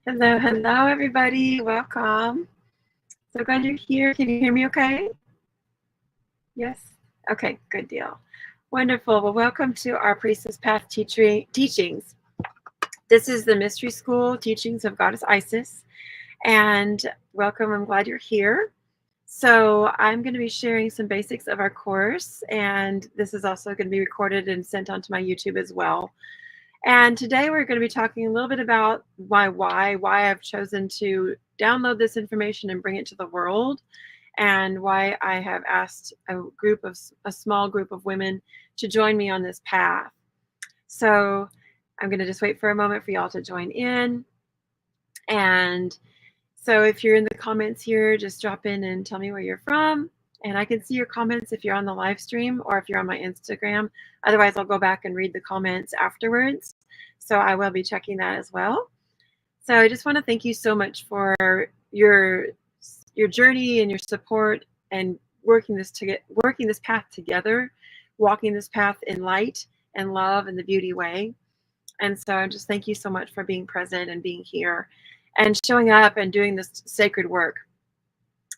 Hello, hello, everybody. Welcome. So glad you're here. Can you hear me okay? Yes? Okay, good deal. Wonderful. Well, welcome to our Priestess Path teachings. This is the Mystery School Teachings of Goddess Isis. And welcome. I'm glad you're here. So I'm going to be sharing some basics of our course. And this is also going to be recorded and sent onto my YouTube as well. And today we're going to be talking a little bit about why I've chosen to download this information and bring it to the world, and why I have asked a small group of women to join me on this path. So I'm going to just wait for a moment for y'all to join in. And so if you're in the comments here, just drop in and tell me where you're from. And I can see your comments if you're on the live stream or if you're on my Instagram. Otherwise, I'll go back and read the comments afterwards. So I will be checking that as well. So I just want to thank you so much for your journey and your support and working this path together, walking this path in light and love and the beauty way. And so I just thank you so much for being present and being here and showing up and doing this sacred work.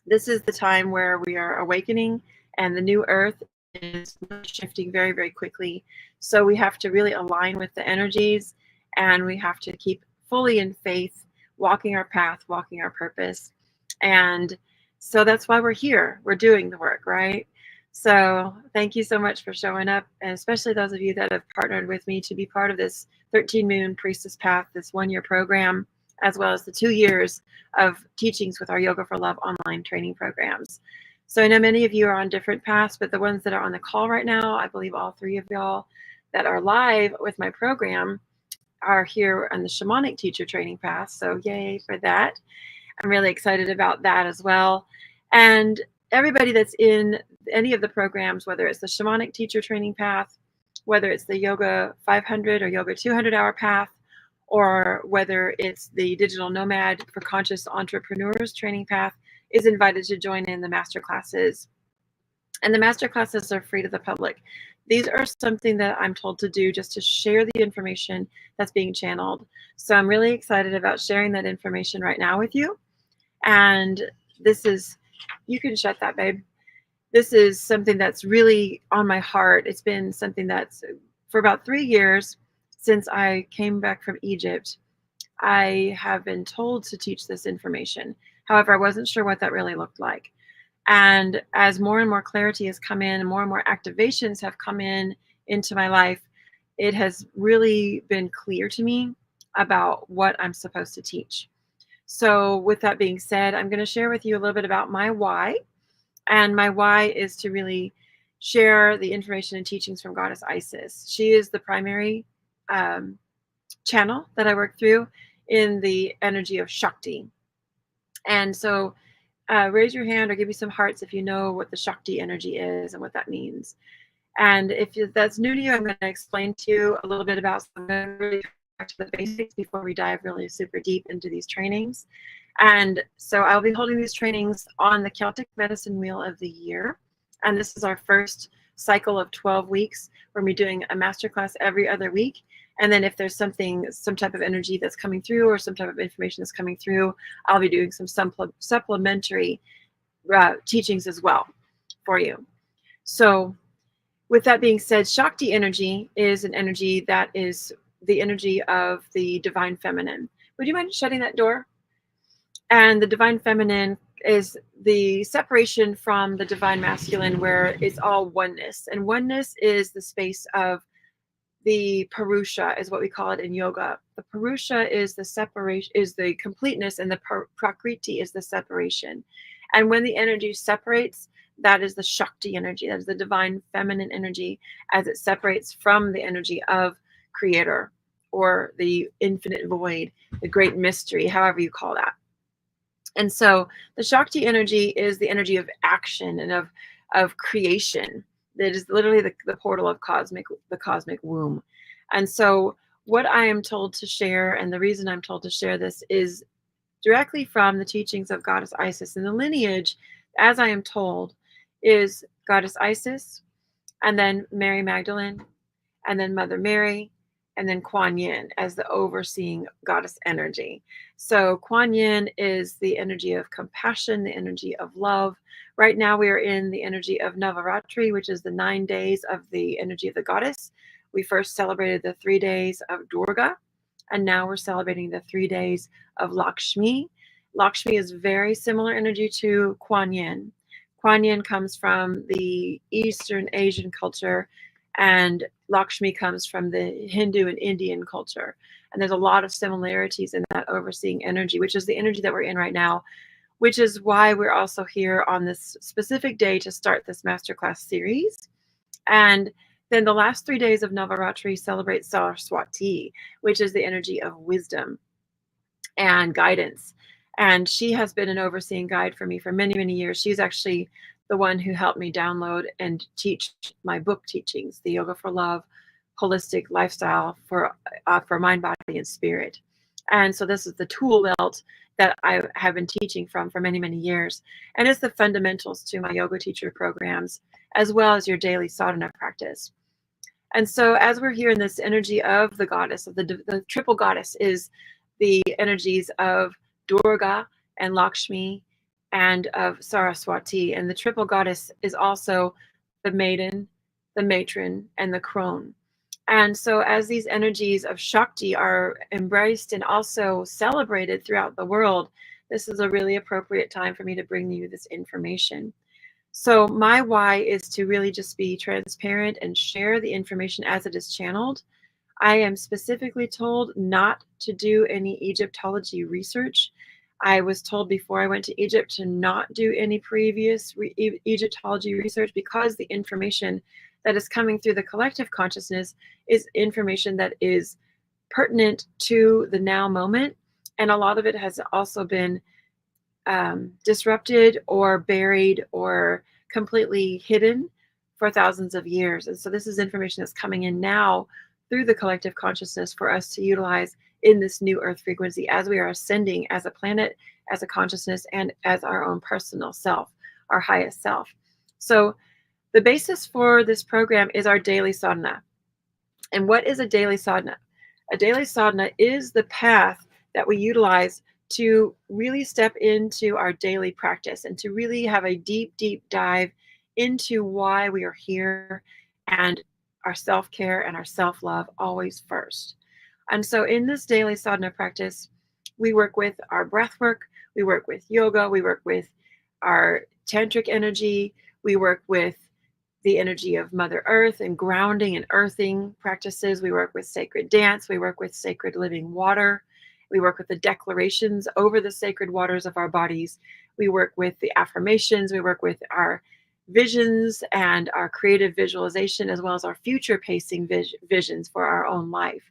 This is the time where we are awakening, and the new earth is shifting very, very quickly. So we have to really align with the energies, and we have to keep fully in faith, walking our path, walking our purpose. And so that's why we're here. We're doing the work, right? So thank you so much for showing up, and especially those of you that have partnered with me to be part of this 13 Moon Priestess Path, this 1-year program, as well as the 2 years of teachings with our Yoga for Love online training programs. So I know many of you are on different paths, but the ones that are on the call right now, I believe all 3 of y'all that are live with my program are here on the shamanic teacher training path. So yay for that. I'm really excited about that as well. And everybody that's in any of the programs, whether it's the shamanic teacher training path, whether it's the yoga 500 or yoga 200 hour path, or whether it's the digital nomad for conscious entrepreneurs training path, is invited to join in the master classes. And the master classes are free to the public. These are something that I'm told to do just to share the information that's being channeled. So I'm really excited about sharing that information right now with you. And this is, you can shut that, babe. This is something that's really on my heart. It's been something that's for about 3 years since I came back from Egypt. I have been told to teach this information. However, I wasn't sure what that really looked like. And as more and more clarity has come in and more activations have come into my life, it has really been clear to me about what I'm supposed to teach. So with that being said, I'm going to share with you a little bit about my why. And my why is to really share the information and teachings from Goddess Isis. She is the primary channel that I work through in the energy of Shakti. And so raise your hand or give me some hearts if you know what the Shakti energy is and what that means. And if that's new to you, I'm going to explain to you a little bit about some really back to the basics before we dive really super deep into these trainings. And so I'll be holding these trainings on the Celtic Medicine Wheel of the Year. And this is our first cycle of 12 weeks. We're going to be doing a masterclass every other week. And then if there's some type of energy that's coming through or some type of information that's coming through, I'll be doing some supplementary teachings as well for you. So with that being said, Shakti energy is an energy that is the energy of the divine feminine. Would you mind shutting that door? And the divine feminine is the separation from the divine masculine, where it's all oneness. And oneness is the space of the Purusha, is what we call it in yoga. The Purusha is the separation, is the completeness, and the Prakriti is the separation. And when the energy separates, that is the Shakti energy. That is the divine feminine energy as it separates from the energy of creator or the infinite void, the great mystery, however you call that. And so the Shakti energy is the energy of action and of creation. That is literally the portal of the cosmic womb. And so what I am told to share, and the reason I'm told to share this, is directly from the teachings of Goddess Isis. And the lineage, as I am told, is Goddess Isis, and then Mary Magdalene, and then Mother Mary, and then Kuan Yin as the overseeing goddess energy. So Kuan Yin is the energy of compassion, the energy of love. Right now we are in the energy of Navaratri, which is the 9 days of the energy of the goddess. We first celebrated the 3 days of Durga, and now we're celebrating the 3 days of Lakshmi. Lakshmi is very similar energy to Kuan Yin. Kuan Yin comes from the Eastern Asian culture, and Lakshmi comes from the Hindu and Indian culture. And there's a lot of similarities in that overseeing energy, which is the energy that we're in right now, which is why we're also here on this specific day to start this masterclass series. And then the last 3 days of Navaratri celebrate Saraswati, which is the energy of wisdom and guidance. And she has been an overseeing guide for me for many, many years. She's actually the one who helped me download and teach my book teachings, the Yoga for Love, holistic lifestyle for mind, body, and spirit. And so this is the tool belt that I have been teaching from for many, many years. And it's the fundamentals to my yoga teacher programs, as well as your daily sadhana practice. And so as we're here in this energy of the goddess, of the triple goddess, is the energies of Durga and Lakshmi and of Saraswati. And the triple goddess is also the maiden, the matron, and the crone. And so as these energies of Shakti are embraced and also celebrated throughout the world, this is a really appropriate time for me to bring you this information. So my why is to really just be transparent and share the information as it is channeled. I am specifically told not to do any Egyptology research. I was told before I went to Egypt to not do any previous Egyptology research, because the information that is coming through the collective consciousness is information that is pertinent to the now moment. And a lot of it has also been disrupted or buried or completely hidden for thousands of years. And so this is information that's coming in now through the collective consciousness for us to utilize in this new earth frequency as we are ascending as a planet, as a consciousness, and as our own personal self, our highest self. So the basis for this program is our daily sadhana. And what is a daily sadhana? A daily sadhana is the path that we utilize to really step into our daily practice and to really have a deep, deep dive into why we are here, and our self-care and our self-love always first. And so in this daily sadhana practice, we work with our breath work, we work with yoga, we work with our tantric energy, we work with the energy of Mother Earth and grounding and earthing practices. We work with sacred dance, we work with sacred living water. We work with the declarations over the sacred waters of our bodies. We work with the affirmations. We work with our visions and our creative visualization, as well as our future pacing visions for our own life.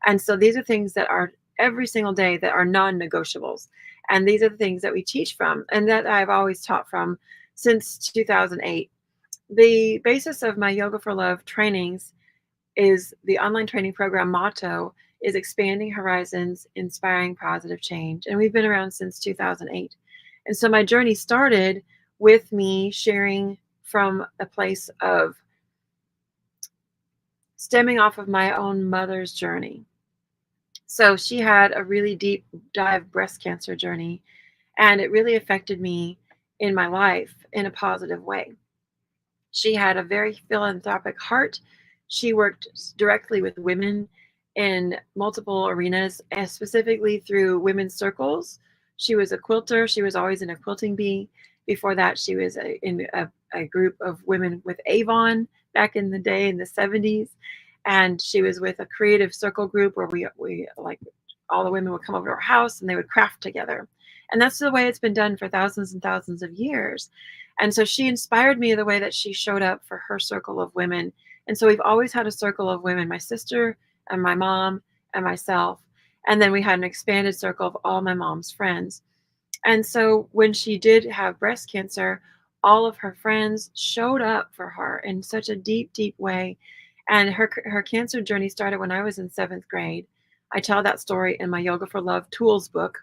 And so these are things that are every single day that are non-negotiables. And these are the things that we teach from and that I've always taught from since 2008. The basis of my Yoga for Love trainings is the online training program motto is expanding horizons, inspiring positive change. And we've been around since 2008. And so my journey started with me sharing from a place of stemming off of my own mother's journey. So she had a really deep dive breast cancer journey, and it really affected me in my life in a positive way. She had a very philanthropic heart. She worked directly with women in multiple arenas, and specifically through women's circles. She was a quilter. She was always in a quilting bee. Before that, she was in a group of women with Avon back in the day in the 70s. And she was with a creative circle group where we like all the women would come over to our house and they would craft together. And that's the way it's been done for thousands and thousands of years. And so she inspired me the way that she showed up for her circle of women. And so we've always had a circle of women, my sister and my mom and myself. And then we had an expanded circle of all my mom's friends. And so when she did have breast cancer, all of her friends showed up for her in such a deep, deep way. And her cancer journey started when I was in 7th grade. I tell that story in my Yoga for Love tools book.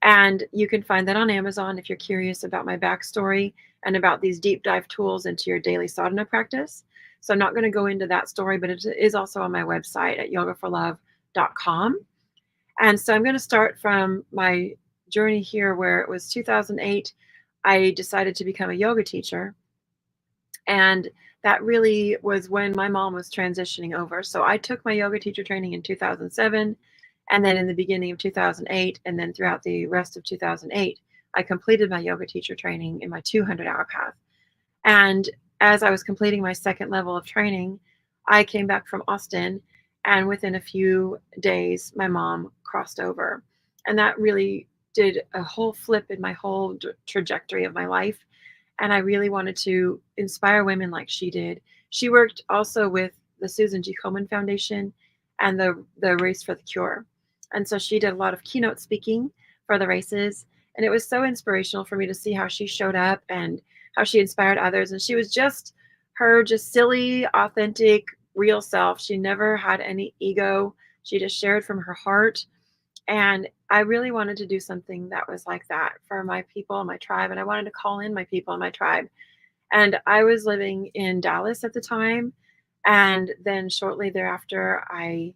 And you can find that on Amazon if you're curious about my backstory and about these deep dive tools into your daily sadhana practice. So I'm not going to go into that story, but it is also on my website at yogaforlove.com. And so I'm going to start from my journey here, where it was 2008. I decided to become a yoga teacher. And that really was when my mom was transitioning over. So I took my yoga teacher training in 2007, and then in the beginning of 2008, and then throughout the rest of 2008, I completed my yoga teacher training in my 200-hour path. And as I was completing my second level of training, I came back from Austin, and within a few days, my mom crossed over. And that really did a whole flip in my whole trajectory of my life. And I really wanted to inspire women like she did. She worked also with the Susan G. Komen Foundation and the Race for the Cure. And so she did a lot of keynote speaking for the races. And it was so inspirational for me to see how she showed up and how she inspired others. And she was just her, just silly, authentic, real self. She never had any ego. She just shared from her heart. And I really wanted to do something that was like that for my people, my tribe. And I wanted to call in my people and my tribe. And I was living in Dallas at the time. And then shortly thereafter, I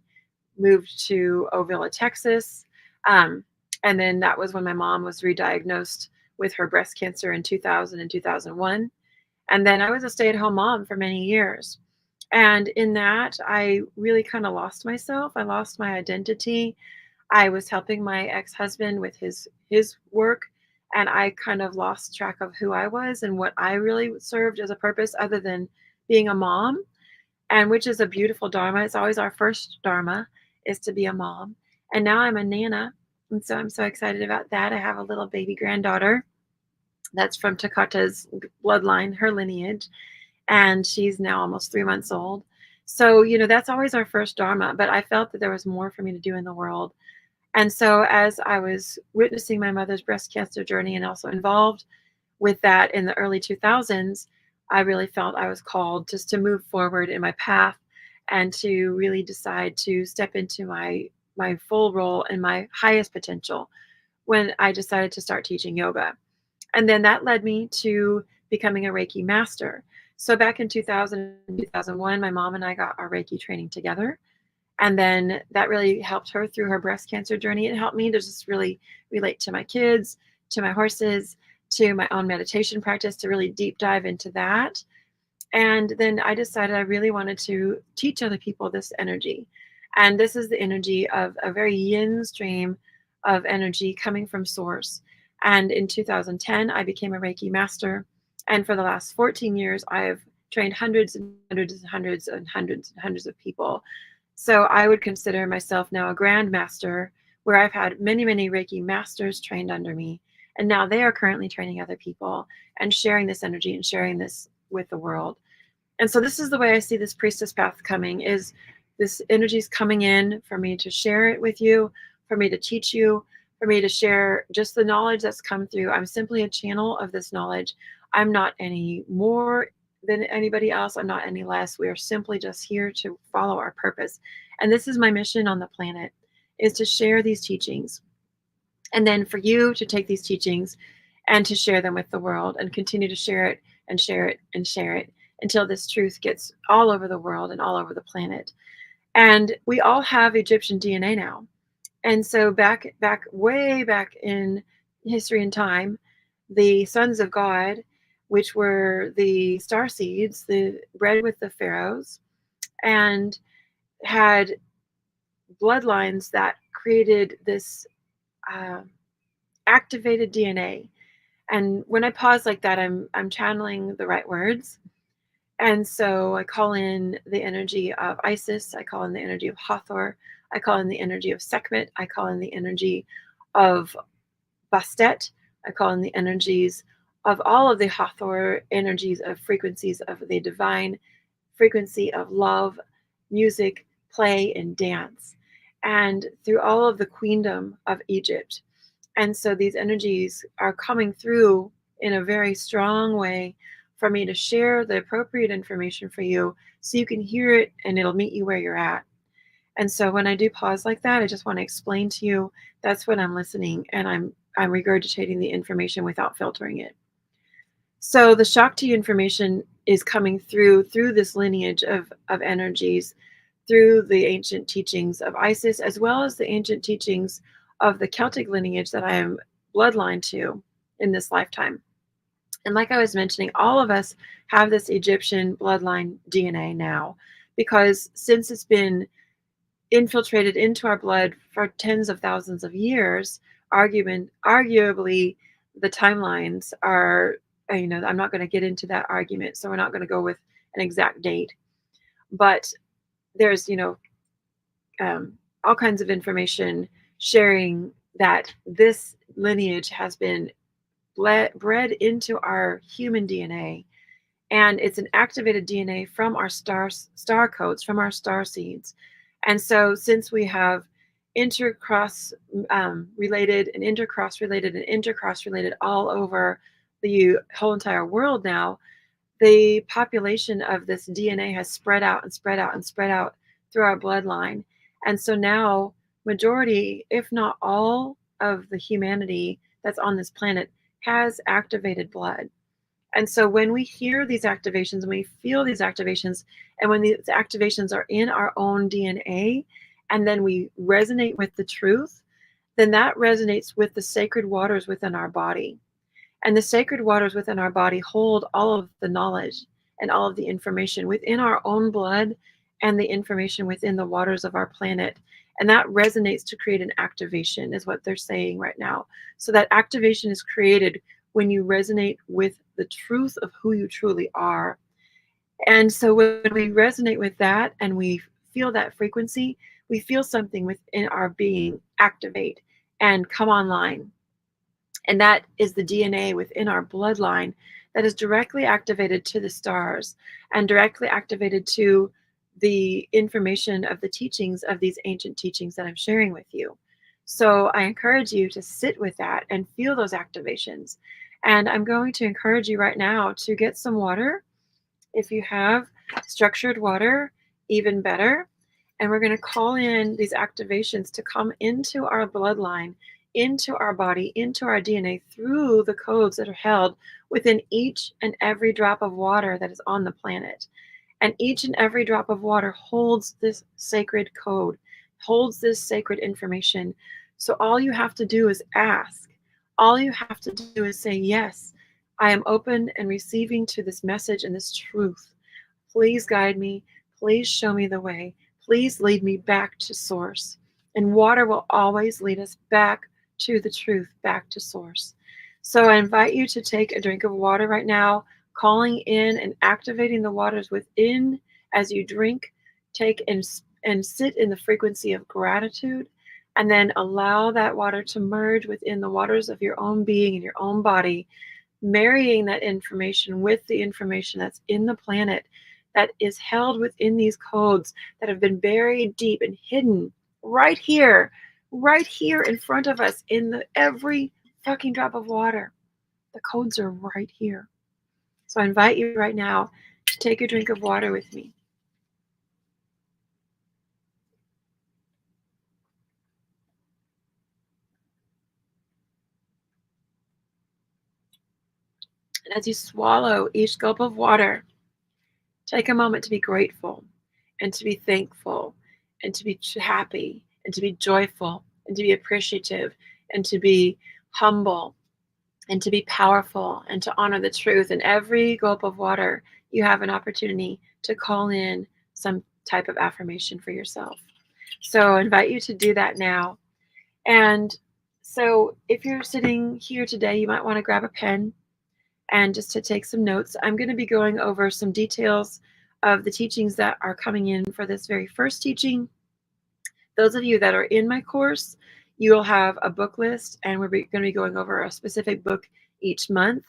moved to Ovilla, Texas. And then that was when my mom was re-diagnosed with her breast cancer in 2000 and 2001. And then I was a stay-at-home mom for many years. And in that, I really kind of lost myself. I lost my identity. I was helping my ex-husband with his work, and I kind of lost track of who I was and what I really served as a purpose other than being a mom, and which is a beautiful dharma. It's always our first dharma, is to be a mom. And now I'm a nana, and so I'm so excited about that. I have a little baby granddaughter that's from Takata's bloodline, her lineage, and she's now almost 3 months old. So, that's always our first dharma, but I felt that there was more for me to do in the world. And so as I was witnessing my mother's breast cancer journey and also involved with that in the early 2000s, I really felt I was called just to move forward in my path and to really decide to step into my full role and my highest potential when I decided to start teaching yoga. And then that led me to becoming a Reiki master. So back in 2000 and 2001, my mom and I got our Reiki training together. And then that really helped her through her breast cancer journey. It helped me to just really relate to my kids, to my horses, to my own meditation practice, to really deep dive into that. And then I decided I really wanted to teach other people this energy. And this is the energy of a very yin stream of energy coming from source. And in 2010, I became a Reiki master. And for the last 14 years, I have trained hundreds and hundreds and hundreds and hundreds and hundreds of people. So I would consider myself now a grandmaster, where I've had many, many Reiki masters trained under me. And now they are currently training other people and sharing this energy and sharing this with the world. And so this is the way I see this priestess path coming, is this energy is coming in for me to share it with you, for me to teach you, for me to share just the knowledge that's come through. I'm simply a channel of this knowledge. I'm not any more than anybody else. I'm not any less. We are simply just here to follow our purpose. And this is my mission on the planet, is to share these teachings. And then for you to take these teachings and to share them with the world and continue to share it and share it and share it until this truth gets all over the world and all over the planet. And we all have Egyptian DNA now. And so way back in history and time, the sons of God, which were the star seeds, the bred with the pharaohs, and had bloodlines that created this activated DNA. And when I pause like that, I'm channeling the right words. And so I call in the energy of Isis. I call in the energy of Hathor. I call in the energy of Sekhmet. I call in the energy of Bastet. I call in the energies of all of the Hathor energies of frequencies of the divine frequency of love, music, play, and dance. And through all of the queendom of Egypt. And so these energies are coming through in a very strong way for me to share the appropriate information for you so you can hear it and it'll meet you where you're at. And so when I do pause like that, I just want to explain to you that's when I'm listening and I'm regurgitating the information without filtering it. So the Shakti information is coming through this lineage of energies, through the ancient teachings of Isis, as well as the ancient teachings of the Celtic lineage that I am bloodline to in this lifetime. And like I was mentioning, all of us have this Egyptian bloodline DNA now, because since it's been infiltrated into our blood for tens of thousands of years, arguably the timelines are, I'm not going to get into that argument, so we're not going to go with an exact date. But there's, all kinds of information sharing that this lineage has been bred into our human DNA, and it's an activated DNA from our star codes, from our star seeds. And so since we have intercross related and intercross related and intercross related all over the whole entire world now, the population of this DNA has spread out and spread out and spread out through our bloodline. And so now majority, if not all, of the humanity that's on this planet has activated blood. And so when we hear these activations, and we feel these activations, and when these activations are in our own DNA, and then we resonate with the truth, then that resonates with the sacred waters within our body. And the sacred waters within our body hold all of the knowledge and all of the information within our own blood and the information within the waters of our planet. And that resonates to create an activation, is what they're saying right now. So that activation is created when you resonate with the truth of who you truly are. And so when we resonate with that and we feel that frequency, we feel something within our being activate and come online. And that is the DNA within our bloodline that is directly activated to the stars and directly activated to the information of the teachings of these ancient teachings that I'm sharing with you. So I encourage you to sit with that and feel those activations. And I'm going to encourage you right now to get some water. If you have structured water, even better. And we're going to call in these activations to come into our bloodline, into our body, into our DNA, through the codes that are held within each and every drop of water that is on the planet. And each and every drop of water holds this sacred code, holds this sacred information. So all you have to do is ask. All you have to do is say, yes, I am open and receiving to this message and this truth. Please guide me. Please show me the way. Please lead me back to source. And water will always lead us back to the truth, back to source. So I invite you to take a drink of water right now, calling in and activating the waters within as you drink. Take and sit in the frequency of gratitude, and then allow that water to merge within the waters of your own being and your own body, marrying that information with the information that's in the planet, that is held within these codes that have been buried deep and hidden right here in front of us in every fucking drop of water. The codes are right here. So I invite you right now to take a drink of water with me. And as you swallow each gulp of water, take a moment to be grateful and to be thankful and to be happy and to be joyful and to be appreciative and to be humble and to be powerful and to honor the truth. And every gulp of water, you have an opportunity to call in some type of affirmation for yourself. So I invite you to do that now. And so if you're sitting here today, you might want to grab a pen and just to take some notes. I'm going to be going over some details of the teachings that are coming in for this very first teaching. Those of you that are in my course, you will have a book list, and we're going to be going over a specific book each month.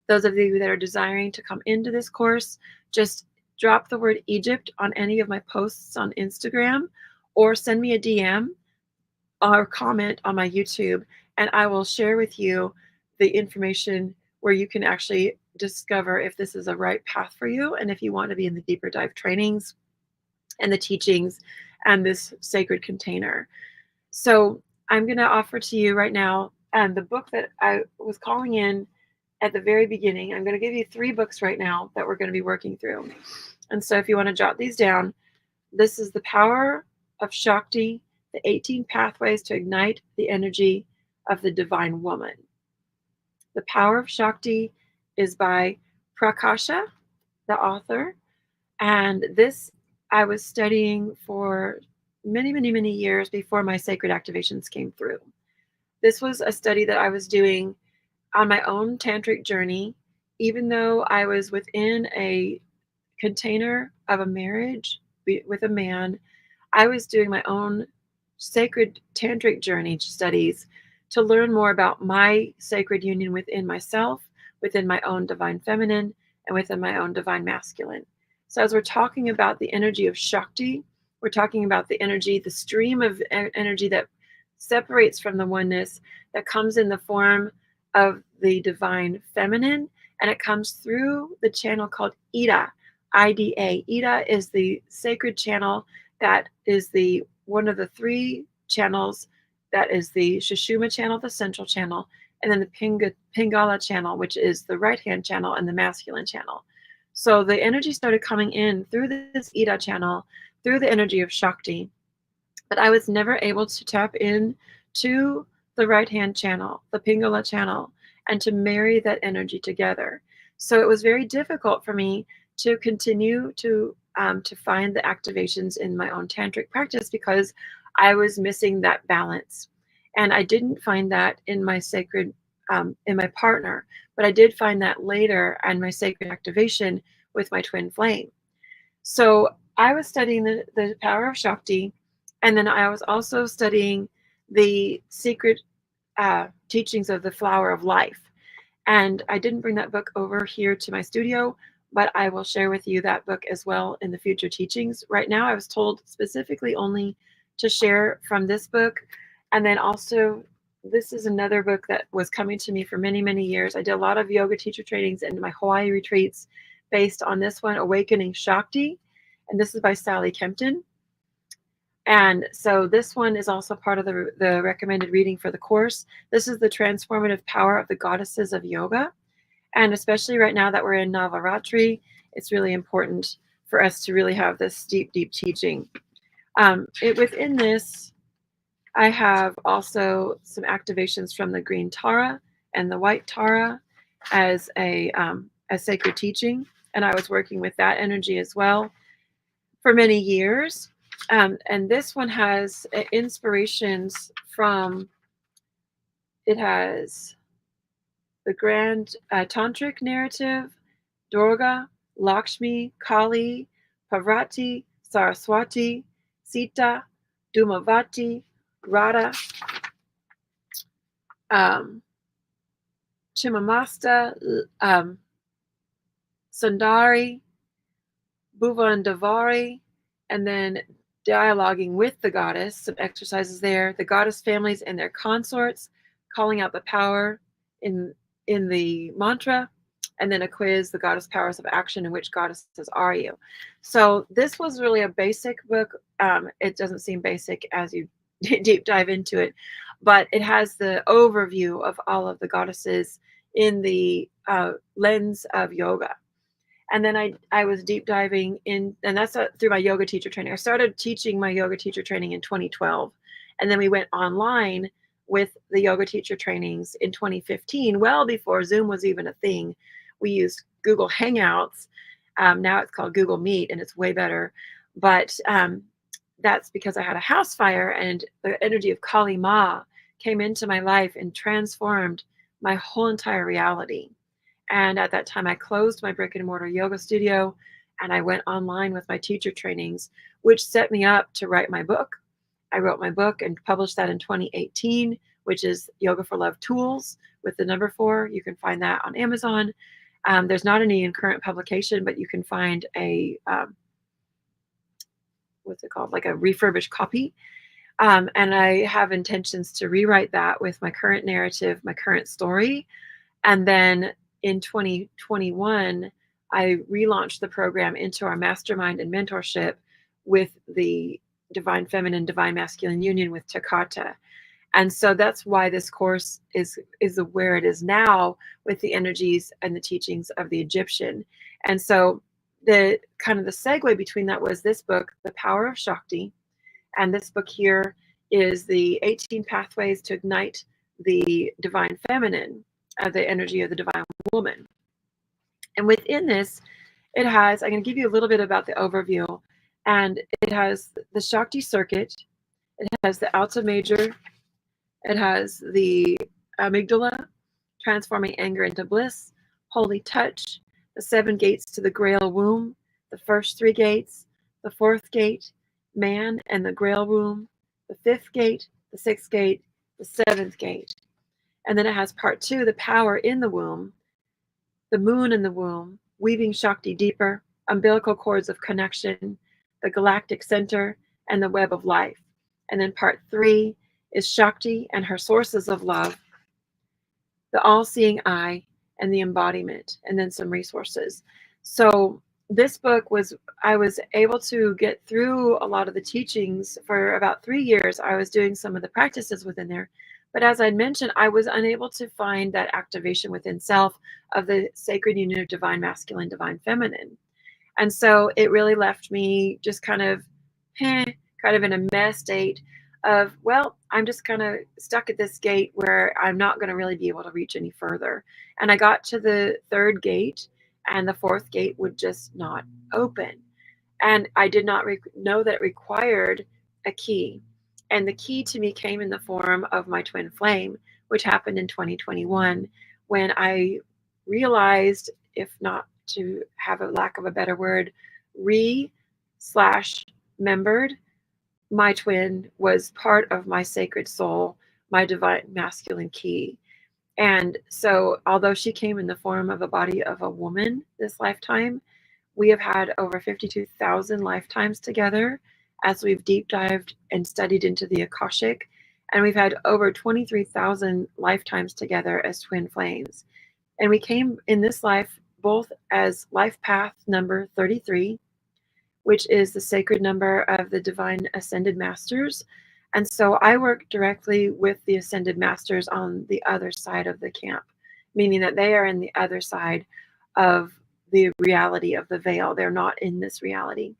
Those of you that are desiring to come into this course, just drop the word Egypt on any of my posts on Instagram, or send me a DM or comment on my YouTube, and I will share with you the information where you can actually discover if this is a right path for you, and if you want to be in the deeper dive trainings and the teachings and this sacred container. So I'm going to offer to you right now the book that I was calling in at the very beginning. I'm going to give you 3 books right now that we're going to be working through. And so if you want to jot these down, this is The Power of Shakti, the 18 Pathways to Ignite the Energy of the Divine Woman. The Power of Shakti is by Prakasha, the author. And this I was studying for many, many, many years before my sacred activations came through. This was a study that I was doing on my own tantric journey, even though I was within a container of a marriage with a man. I was doing my own sacred tantric journey studies to learn more about my sacred union within myself, within my own divine feminine, and within my own divine masculine. So as we're talking about the energy of Shakti, we're talking about the energy, the stream of energy that separates from the oneness, that comes in the form of the divine feminine, and it comes through the channel called Ida, IDA. Ida is the sacred channel that is the one of the 3 channels, that is the Sushumna channel, the central channel, and then the Pingala channel, which is the right-hand channel and the masculine channel. So the energy started coming in through this Ida channel, through the energy of Shakti, but I was never able to tap in to the right-hand channel, the Pingala channel, and to marry that energy together. So it was very difficult for me to continue to find the activations in my own tantric practice because I was missing that balance. And I didn't find that in my sacred, in my partner, but I did find that later in my sacred activation with my twin flame. So I was studying the power of Shakti, and then I was also studying the secret teachings of the flower of life. And I didn't bring that book over here to my studio, but I will share with you that book as well in the future teachings. Right now, I was told specifically only to share from this book. And then also, this is another book that was coming to me for many, many years. I did a lot of yoga teacher trainings and my Hawaii retreats based on this one, Awakening Shakti. And this is by Sally Kempton. And so this one is also part of the recommended reading for the course. This is the transformative power of the goddesses of yoga. And especially right now that we're in Navaratri, it's really important for us to really have this deep, deep teaching. Within this, I have also some activations from the green Tara and the white Tara as a sacred teaching. And I was working with that energy as well for many years. And this one has inspirations from, it has the grand tantric narrative, Durga, Lakshmi, Kali, Parvati, Saraswati, Sita, Dhumavati, Radha, Chimamasta, Sundari, Bhuvandavari, and then dialoguing with the goddess, some exercises there, the goddess families and their consorts, calling out the power in the mantra, and then a quiz, the goddess powers of action, and which goddesses are you? So this was really a basic book. It doesn't seem basic as you deep dive into it, but it has the overview of all of the goddesses in the lens of yoga. And then I was deep diving in, and that's through my yoga teacher training. I started teaching my yoga teacher training in 2012, and then we went online with the yoga teacher trainings in 2015, well before Zoom was even a thing. We used Google Hangouts. Now it's called Google Meet, and it's way better. But that's because I had a house fire, and the energy of Kali Ma came into my life and transformed my whole entire reality. And at that time, I closed my brick and mortar yoga studio, and I went online with my teacher trainings, which set me up to write my book. I wrote my book and published that in 2018, which is Yoga for Love Tools with the number 4. You can find that on Amazon. There's not any in current publication, but you can find a, what's it called? Like a refurbished copy. And I have intentions to rewrite that with my current narrative, my current story. And then in 2021, I relaunched the program into our mastermind and mentorship with the Divine Feminine, Divine Masculine Union with Takata. And so that's why this course is where it is now, with the energies and the teachings of the Egyptian. And so the kind of the segue between that was this book, The Power of Shakti, and this book here is the 18 Pathways to Ignite the Divine Feminine, the energy of the Divine Woman. And within this, it has, I'm going to give you a little bit about the overview, and it has the Shakti circuit, it has the Alta Major, it has the amygdala, transforming anger into bliss, holy touch, the 7 gates to the Grail womb, the first 3 gates, the 4th gate, man and the Grail womb, the 5th gate, the 6th gate, the 7th gate. And then it has part 2, the power in the womb, the moon in the womb, weaving Shakti deeper, umbilical cords of connection, the galactic center, and the web of life. And then part 3 is Shakti and her sources of love, the all-seeing eye, and the embodiment, and then some resources. So this book was, I was able to get through a lot of the teachings for about 3 years. I was doing some of the practices within there. But as I mentioned, I was unable to find that activation within self of the sacred union of divine masculine, divine feminine. And so it really left me just kind of in a mess state of, well, I'm just kind of stuck at this gate where I'm not going to really be able to reach any further. And I got to the 3rd gate, and the 4th gate would just not open. And I did not know that it required a key. And the key to me came in the form of my twin flame, which happened in 2021, when I realized, if not to have a lack of a better word, re/membered, my twin was part of my sacred soul, my divine masculine key. And so, although she came in the form of a body of a woman this lifetime, we have had over 52,000 lifetimes together as we've deep dived and studied into the Akashic. And we've had over 23,000 lifetimes together as twin flames. And we came in this life both as life path number 33, which is the sacred number of the divine ascended masters. And so I work directly with the ascended masters on the other side of the camp, meaning that they are in the other side of the reality of the veil. They're not in this reality.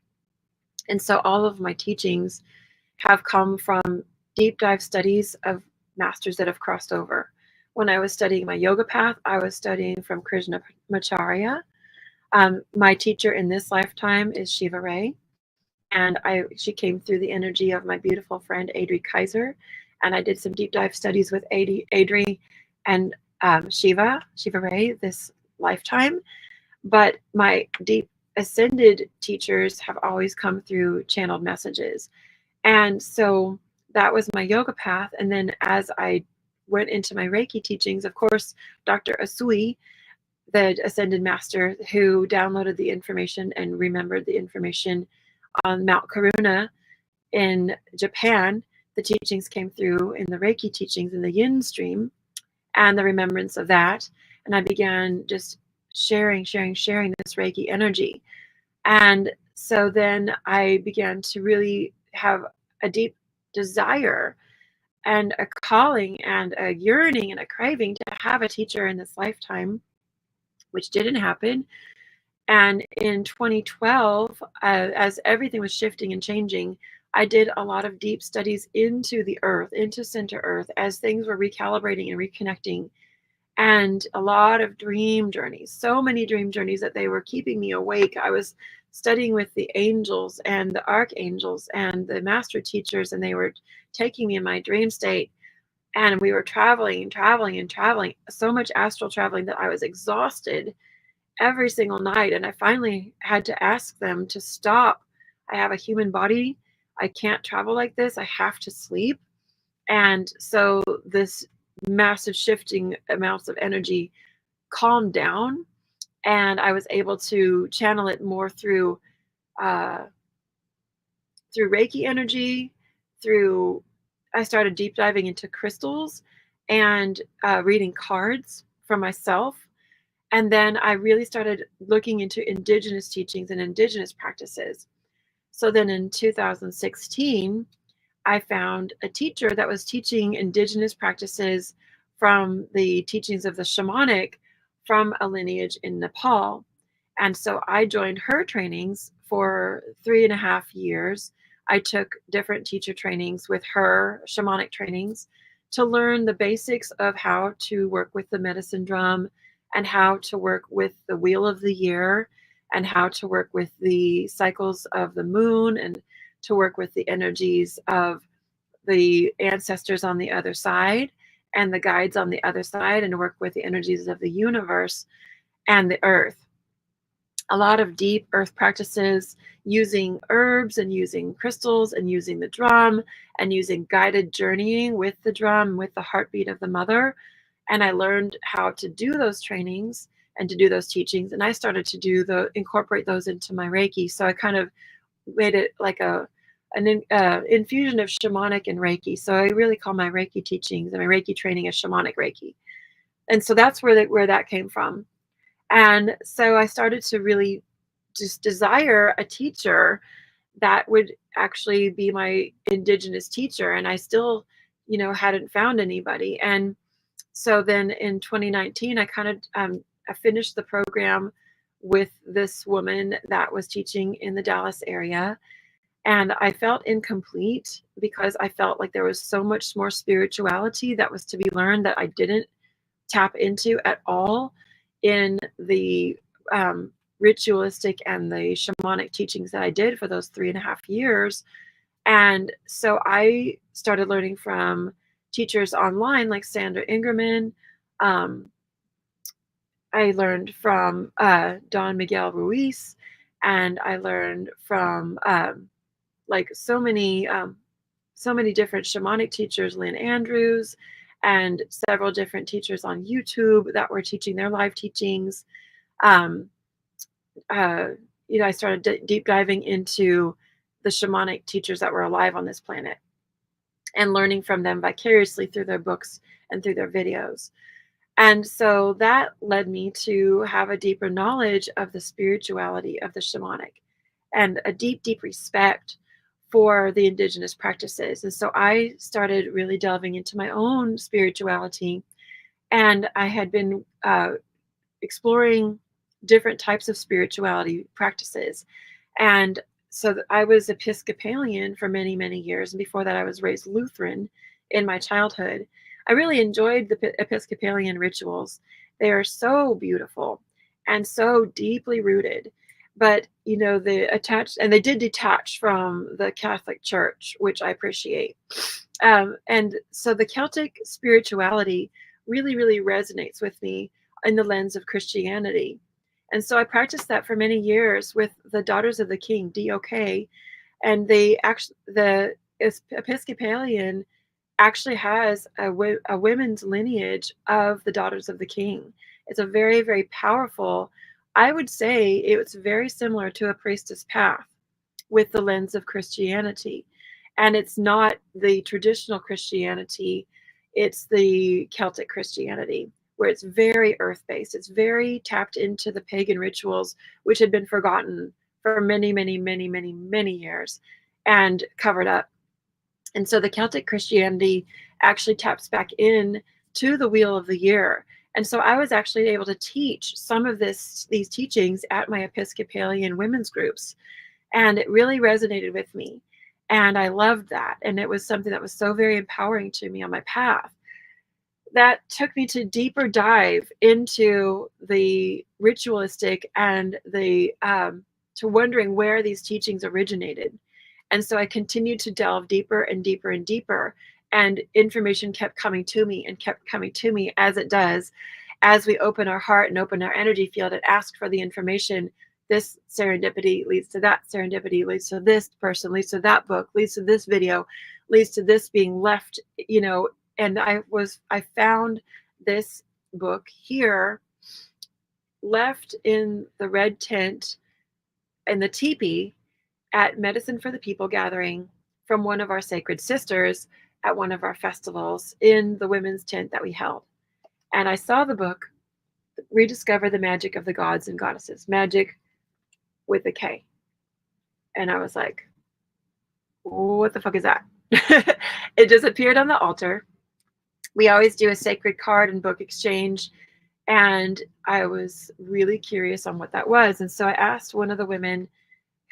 And so all of my teachings have come from deep dive studies of masters that have crossed over. When I was studying my yoga path, I was studying from Krishnamacharya. My teacher in this lifetime is Shiva Ray. And she came through the energy of my beautiful friend Adri Kaiser, and I did some deep dive studies with Adri and Shiva Ray this lifetime. But my deep ascended teachers have always come through channeled messages, and so that was my yoga path. And then as I went into my Reiki teachings, of course, Dr. Asui, the ascended master who downloaded the information and remembered the information on Mount Karuna in Japan, the teachings came through in the Reiki teachings in the Yin stream and the remembrance of that. And I began just sharing this Reiki energy. And so then I began to really have a deep desire and a calling and a yearning and a craving to have a teacher in this lifetime, which didn't happen. And in 2012, as everything was shifting and changing, I did a lot of deep studies into the earth, into center earth, as things were recalibrating and reconnecting, and a lot of dream journeys, so many dream journeys that they were keeping me awake. I was studying with the angels and the archangels and the master teachers, and they were taking me in my dream state. And we were traveling, so much astral traveling that I was exhausted every single night. And I finally had to ask them to stop. I have a human body. I can't travel like this. I have to sleep. And so this massive shifting amounts of energy calmed down, and I was able to channel it more through Reiki energy, I started deep diving into crystals and reading cards for myself. And then I really started looking into indigenous teachings and indigenous practices. So then in 2016, I found a teacher that was teaching indigenous practices from the teachings of the shamanic from a lineage in Nepal. And so I joined her trainings for 3.5 years. I took different teacher trainings with her, shamanic trainings, to learn the basics of how to work with the medicine drum and how to work with the wheel of the year and how to work with the cycles of the moon and to work with the energies of the ancestors on the other side and the guides on the other side and to work with the energies of the universe and the earth. A lot of deep earth practices using herbs and using crystals and using the drum and using guided journeying with the drum, with the heartbeat of the mother. And I learned how to do those trainings and to do those teachings. And I started to incorporate those into my Reiki. So I kind of made it like an infusion of shamanic and Reiki. So I really call my Reiki teachings and my Reiki training a shamanic Reiki. And so that's where that came from. And so I started to really just desire a teacher that would actually be my indigenous teacher. And I still, hadn't found anybody. And so then in 2019, I kind of I finished the program with this woman that was teaching in the Dallas area. And I felt incomplete because I felt like there was so much more spirituality that was to be learned that I didn't tap into at all in the ritualistic and the shamanic teachings that I did for those 3.5 years. And so I started learning from teachers online like Sandra Ingerman. I learned from Don Miguel Ruiz, and I learned from like so many different shamanic teachers, Lynn Andrews, and several different teachers on YouTube that were teaching their live teachings. Um, I started deep diving into the shamanic teachers that were alive on this planet and learning from them vicariously through their books and through their videos. And so that led me to have a deeper knowledge of the spirituality of the shamanic and a deep, deep respect for the indigenous practices. And so I started really delving into my own spirituality. And I had been exploring different types of spirituality practices. And so I was Episcopalian for many, many years. And before that, I was raised Lutheran in my childhood. I really enjoyed the Episcopalian rituals. They are so beautiful and so deeply rooted. But, they did detach from the Catholic Church, which I appreciate. And so the Celtic spirituality really, really resonates with me in the lens of Christianity. And so I practiced that for many years with the Daughters of the King, DOK, and the Episcopalian actually has a women's lineage of the Daughters of the King. It's a very, very powerful, I would say it's very similar to a priestess path with the lens of Christianity. And it's not the traditional Christianity, it's the Celtic Christianity, where it's very earth-based. It's very tapped into the pagan rituals, which had been forgotten for many, many, many, many, many years and covered up. And so the Celtic Christianity actually taps back in to the wheel of the year. And so I was actually able to teach some of these teachings at my Episcopalian women's groups. And it really resonated with me. And I loved that. And it was something that was so very empowering to me on my path. That took me to deeper dive into the ritualistic and to wondering where these teachings originated. And so I continued to delve deeper and deeper and deeper, and information kept coming to me and kept coming to me, as it does as we open our heart and open our energy field and ask for the information. This serendipity leads to that serendipity, leads to this person, leads to that book, leads to this video, leads to this being left, and I found this book here, left in the red tent in the teepee at Medicine for the People gathering from one of our sacred sisters at one of our festivals in the women's tent that we held. And I saw the book, Rediscover the Magic of the Gods and Goddesses, magic with a K. And I was like, what the fuck is that? It just appeared on the altar. We always do a sacred card and book exchange, and I was really curious on what that was. And so I asked one of the women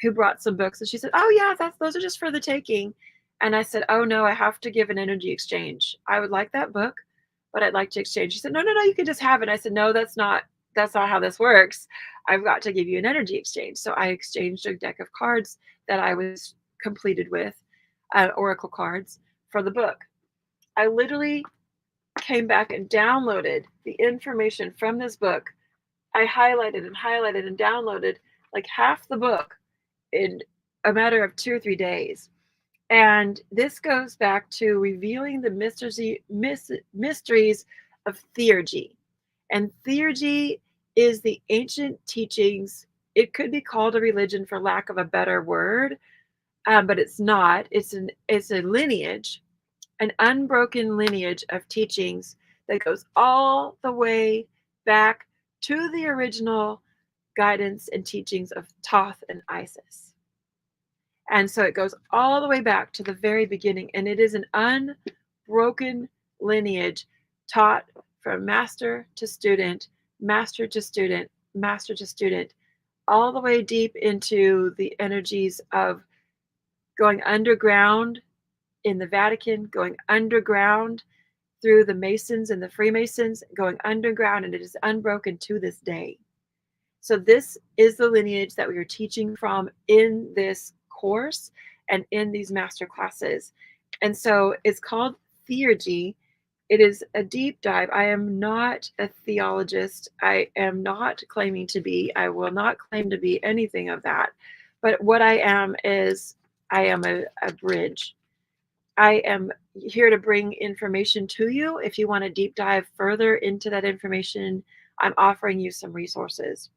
who brought some books, and she said, "Oh yeah, those are just for the taking." And I said, "Oh no, I have to give an energy exchange. I would like that book, but I'd like to exchange." She said, "No, no, no, you can just have it." I said, "No, that's not how this works. I've got to give you an energy exchange." So I exchanged a deck of cards that I was completed with, oracle cards for the book. I literally came back and downloaded the information from this book. I highlighted and downloaded like half the book in a matter of 2 or 3 days. And this goes back to revealing the mysteries of theurgy. And theurgy is the ancient teachings. It could be called a religion for lack of a better word, but it's not. It's a lineage, an unbroken lineage of teachings that goes all the way back to the original guidance and teachings of Thoth and Isis. And so it goes all the way back to the very beginning, and it is an unbroken lineage taught from master to student, master to student, master to student, all the way deep into the energies of going underground in the Vatican, going underground through the Masons and the Freemasons, going underground, and it is unbroken to this day. So this is the lineage that we are teaching from in this course and in these master classes. And so it's called theurgy. It is a deep dive. I am not a theologist. I am not claiming to be. I will not claim to be anything of that. But what I am is I am a bridge. I am here to bring information to you. If you want to deep dive further into that information, I'm offering you some resources.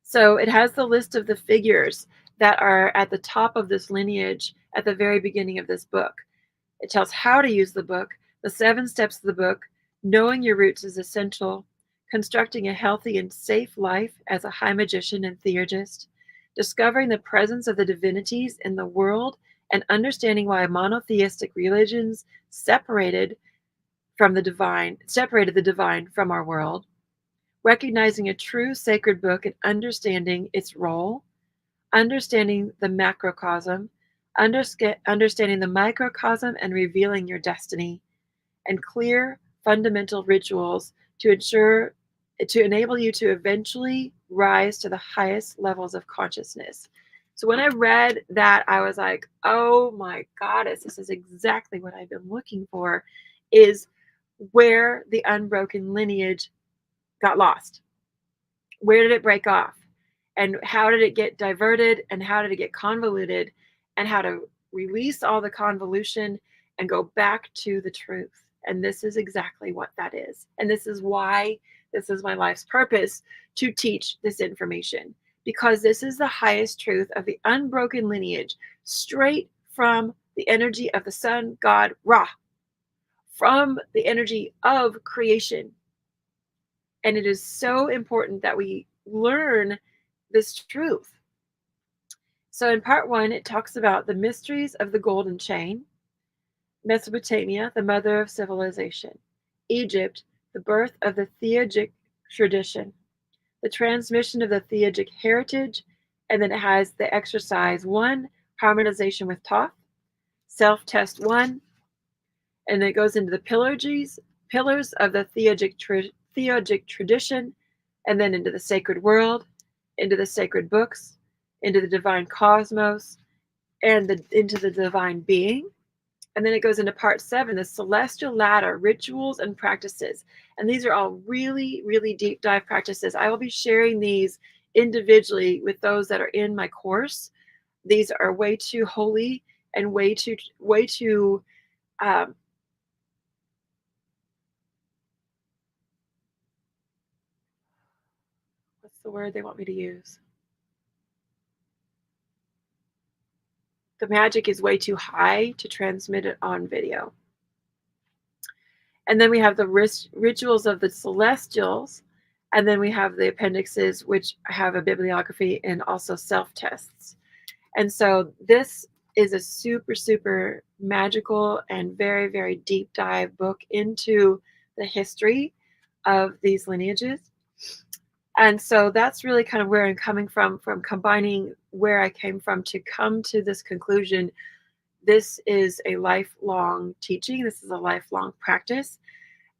So it has the list of the figures that are at the top of this lineage at the very beginning of this book. It tells how to use the book, the 7 steps of the book. Knowing your roots is essential. Constructing a healthy and safe life as a high magician and theurgist. Discovering the presence of the divinities in the world and understanding why monotheistic religions separated the divine from our world. Recognizing a true sacred book and understanding its role. Understanding the macrocosm, understanding the microcosm and revealing your destiny, and clear fundamental rituals to enable you to eventually rise to the highest levels of consciousness. So when I read that, I was like, oh my goddess, this is exactly what I've been looking for, is where the unbroken lineage got lost. Where did it break off? And how did it get diverted? And how did it get convoluted? And how to release all the convolution and go back to the truth. And this is exactly what that is. And this is why this is my life's purpose, to teach this information, because this is the highest truth of the unbroken lineage, straight from the energy of the sun god Ra, from the energy of creation. And it is so important that we learn this truth. So in part 1, it talks about the mysteries of the golden chain, Mesopotamia, the mother of civilization, Egypt, the birth of the theurgic tradition, the transmission of the theurgic heritage, and then it has the exercise 1, harmonization with Thoth, self-test 1, and then it goes into the pillars of the theurgic tradition, and then into the sacred world, into the sacred books, into the divine cosmos, and into the divine being. And then it goes into part 7, the celestial ladder, rituals and practices. And these are all really, really deep dive practices. I will be sharing these individually with those that are in my course. These are way too holy and way too what's the word they want me to use? The magic is way too high to transmit it on video. And then we have the rituals of the celestials. And then we have the appendixes, which have a bibliography and also self-tests. And so this is a super, super magical and very, very deep dive book into the history of these lineages. And so that's really kind of where I'm coming from combining where I came from to come to this conclusion. This is a lifelong teaching. This is a lifelong practice.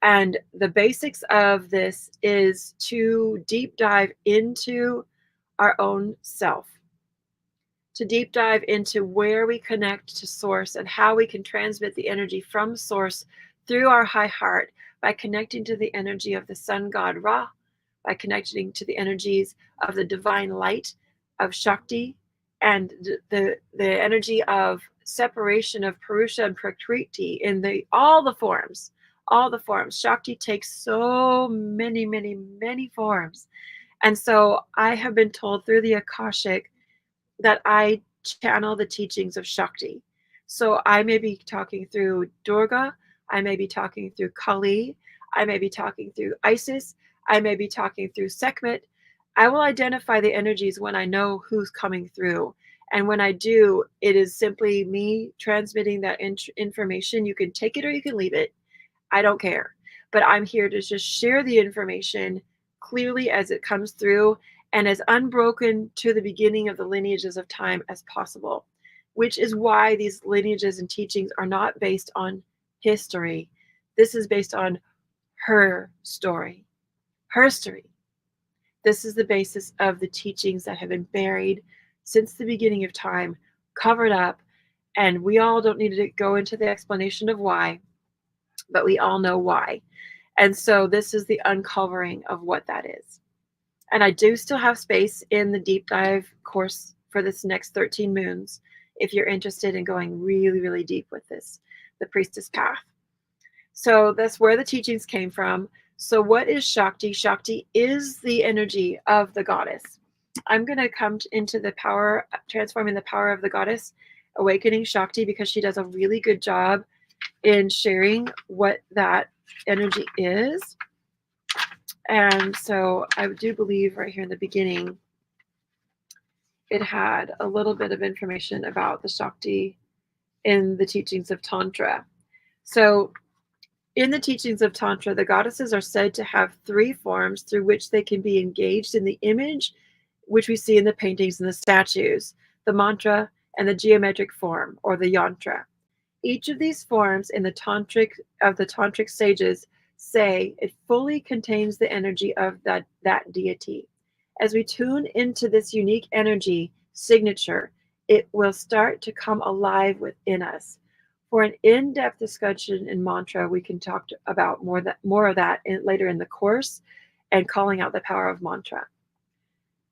And the basics of this is to deep dive into our own self, to deep dive into where we connect to source and how we can transmit the energy from source through our high heart by connecting to the energy of the sun god Ra, by connecting to the energies of the divine light of Shakti, and the energy of separation of Purusha and Prakriti in all the forms. All the forms. Shakti takes so many, many, many forms. And so I have been told through the Akashic that I channel the teachings of Shakti. So I may be talking through Durga, I may be talking through Kali, I may be talking through Isis, I may be talking through Sekhmet. I will identify the energies when I know who's coming through. And when I do, it is simply me transmitting that information. You can take it or you can leave it. I don't care. But I'm here to just share the information clearly as it comes through and as unbroken to the beginning of the lineages of time as possible, which is why these lineages and teachings are not based on history. This is based on her story, her story. This is the basis of the teachings that have been buried since the beginning of time, covered up, and we all don't need to go into the explanation of why, but we all know why. And so this is the uncovering of what that is. And I do still have space in the deep dive course for this next 13 moons if you're interested in going really, really deep with this, the priestess path. So that's where the teachings came from. So what is Shakti? Shakti is the energy of the goddess. I'm going to come into the power, transforming the power of the goddess, awakening Shakti, because she does a really good job in sharing what that energy is. And so I do believe right here in the beginning, it had a little bit of information about the Shakti in the teachings of Tantra. So in the teachings of Tantra, the goddesses are said to have 3 forms through which they can be engaged in the image, which we see in the paintings and the statues, the mantra and the geometric form, or the yantra. Each of these forms in the tantric sages say it fully contains the energy of that deity. As we tune into this unique energy signature, it will start to come alive within us. For an in-depth discussion in mantra, we can talk about more of that later in the course, and calling out the power of mantra.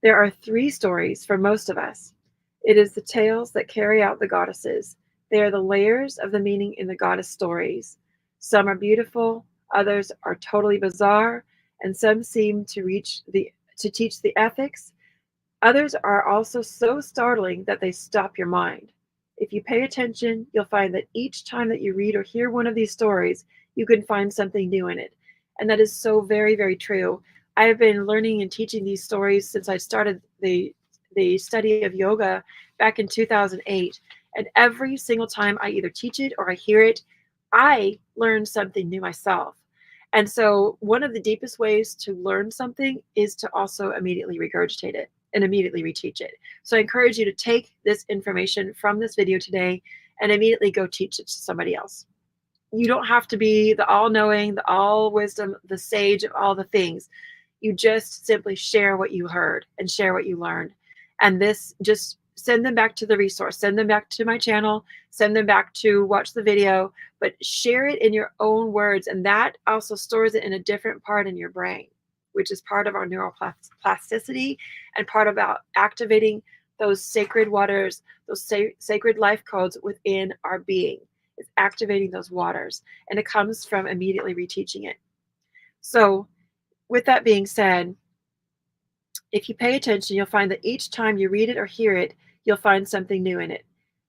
There are 3 stories for most of us. It is the tales that carry out the goddesses. They are the layers of the meaning in the goddess stories. Some are beautiful, others are totally bizarre, and some seem to teach the ethics. Others are also so startling that they stop your mind. If you pay attention, you'll find that each time that you read or hear one of these stories, you can find something new in it. And that is so very, very true. I have been learning and teaching these stories since I started the study of yoga back in 2008. And every single time I either teach it or I hear it, I learn something new myself. And so one of the deepest ways to learn something is to also immediately regurgitate it and immediately reteach it. So I encourage you to take this information from this video today and immediately go teach it to somebody else. You don't have to be the all-knowing, the all-wisdom, the sage of all the things. You just simply share what you heard and share what you learned. And this, just send them back to the resource, send them back to my channel, send them back to watch the video, but share it in your own words. And that also stores it in a different part in your brain, which is part of our neuroplasticity and part about activating those sacred waters, those sacred life codes within our being. It's activating those waters, and it comes from immediately reteaching it. So with that being said, if you pay attention, you'll find that each time you read it or hear it, you'll find something new in it.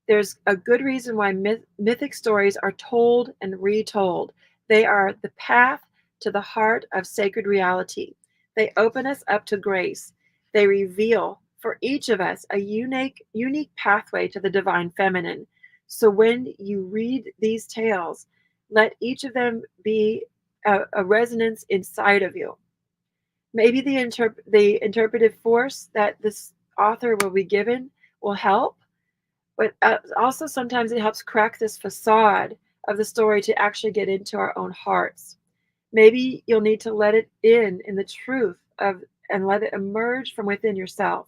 There's a good reason why mythic stories are told and retold. They are the path to the heart of sacred reality. They open us up to grace. They reveal for each of us a unique pathway to the divine feminine. So when you read these tales, let each of them be a resonance inside of you. Maybe the interpretive force that this author will be given will help, but also sometimes it helps crack this facade of the story to actually get into our own hearts. Maybe you'll need to let it in the truth of and let it emerge from within yourself.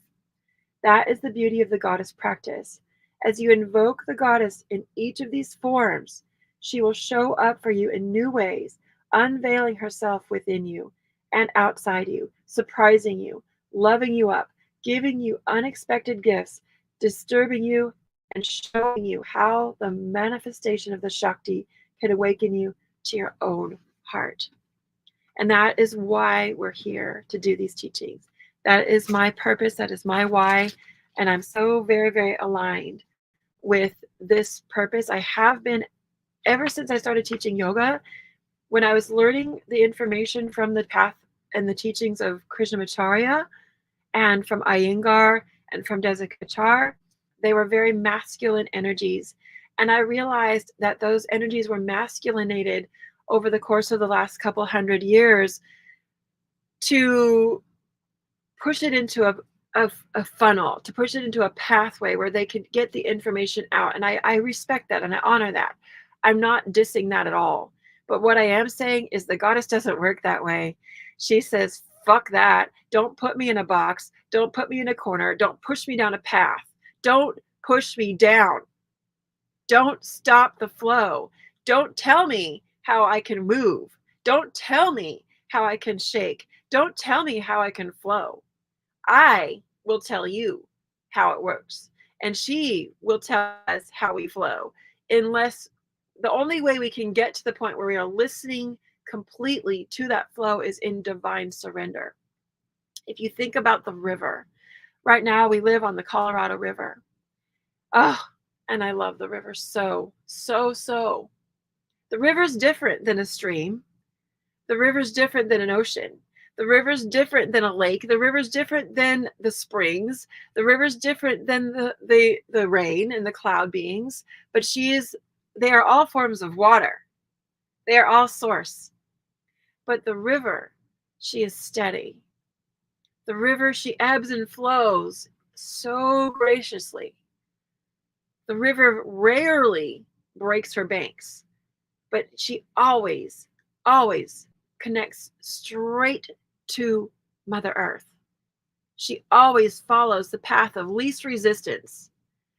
That is the beauty of the goddess practice. As you invoke the goddess in each of these forms, she will show up for you in new ways, unveiling herself within you and outside you, surprising you, loving you up, giving you unexpected gifts, disturbing you, and showing you how the manifestation of the Shakti can awaken you to your own heart. And that is why we're here to do these teachings. That is my purpose. That is my why. And I'm so very, very aligned with this purpose. I have been ever since I started teaching yoga. When I was learning the information from the path and the teachings of Krishnamacharya and from Iyengar and from Desikachar, they were very masculine energies. And I realized that those energies were masculinated over the course of the last couple hundred years to push it into a funnel, to push it into a pathway where they could get the information out. And I respect that and I honor that. I'm not dissing that at all. But what I am saying is the goddess doesn't work that way. She says, fuck that. Don't put me in a box. Don't put me in a corner. Don't push me down a path. Don't push me down. Don't stop the flow. Don't tell me how I can move. Don't tell me how I can shake. Don't tell me how I can flow. I will tell you how it works. And she will tell us how we flow. Unless the only way we can get to the point where we are listening completely to that flow is in divine surrender. If you think about the river, right now we live on the Colorado River. Oh, and I love the river so. The river's different than a stream. The river's different than an ocean. The river's different than a lake. The river's different than the springs. The river's different than the rain and the cloud beings. But they are all forms of water. They are all source. But the river, she is steady. The river, she ebbs and flows so graciously. The river rarely breaks her banks, but she always connects straight to Mother Earth. She always follows the path of least resistance.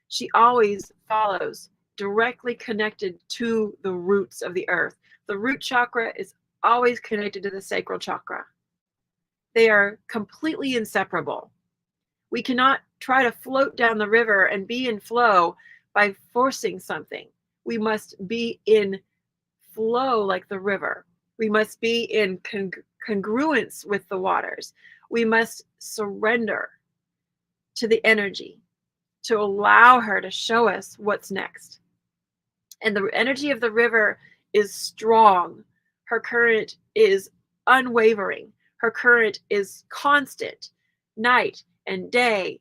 She always follows directly connected to the roots of the earth. The root chakra is always connected to the sacral chakra. They are completely inseparable. We cannot try to float down the river and be in flow by forcing something. We must be in flow like the river. We must be in congruence with the waters. We must surrender to the energy to allow her to show us what's next. And the energy of the river is strong. Her current is unwavering. Her current is constant, night and day,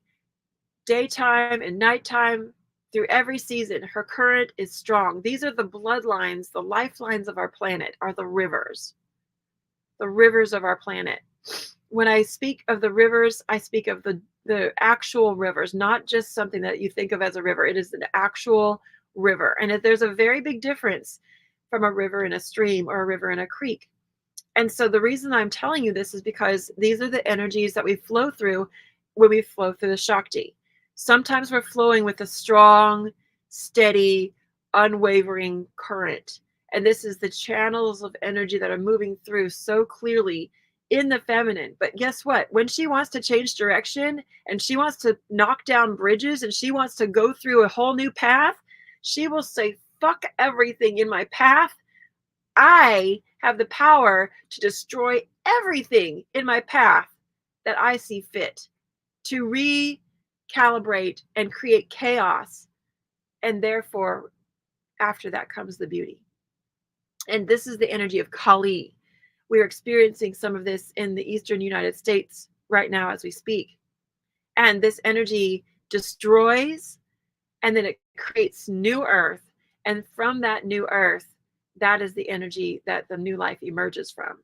daytime and nighttime, through every season. Her current is strong. These are the bloodlines, the lifelines of our planet are the rivers of our planet. When I speak of the rivers, I speak of the actual rivers, not just something that you think of as a river. It is an actual river. And there's a very big difference from a river and a stream or a river and a creek. And so the reason I'm telling you this is because these are the energies that we flow through when we flow through the Shakti. Sometimes we're flowing with a strong, steady, unwavering current. And this is the channels of energy that are moving through so clearly in the feminine. But guess what? When she wants to change direction and she wants to knock down bridges and she wants to go through a whole new path, she will say, fuck everything in my path. I have the power to destroy everything in my path that I see fit, to recalibrate and create chaos. And therefore, after that comes the beauty. And this is the energy of Kali. We're experiencing some of this in the eastern United States right now as we speak. And this energy destroys, and then it creates new earth. And from that new earth, that is the energy that the new life emerges from.